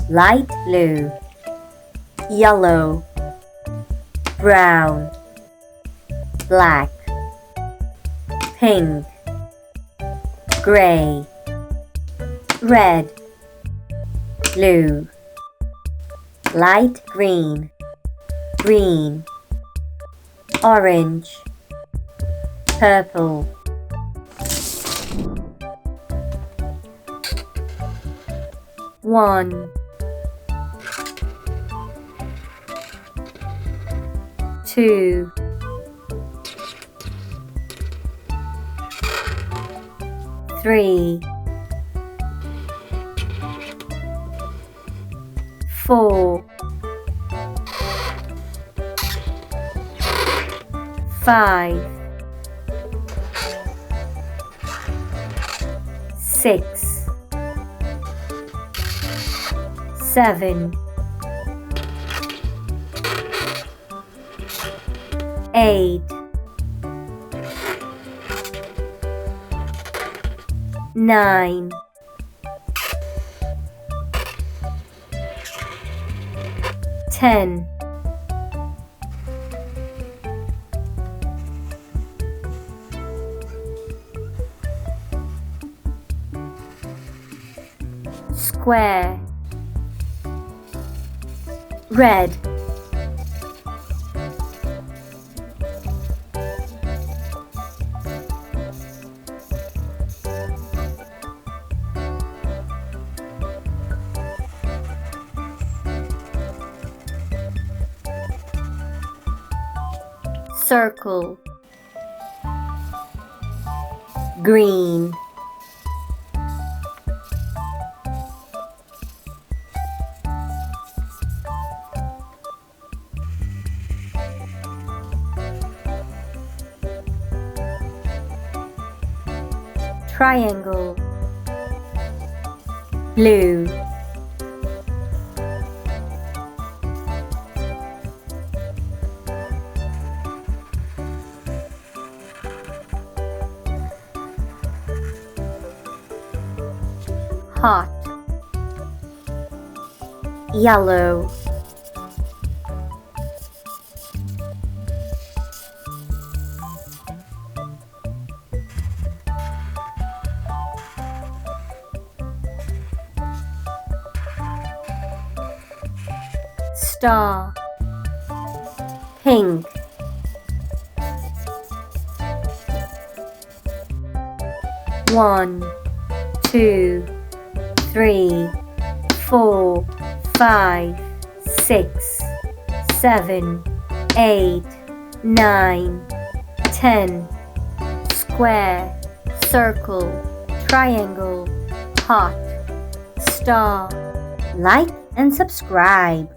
light blue, yellow, brown, black, pink, gray, red, blue, light green, green, orange, purple. One, two, three, four, five, six, seven, eight, nine, 10, square, red, circle, green, triangle, blue, hot, yellow, star, pink, one, two, three, four, five, six, seven, eight, nine, 10, square, circle, triangle, heart, star. Like and subscribe.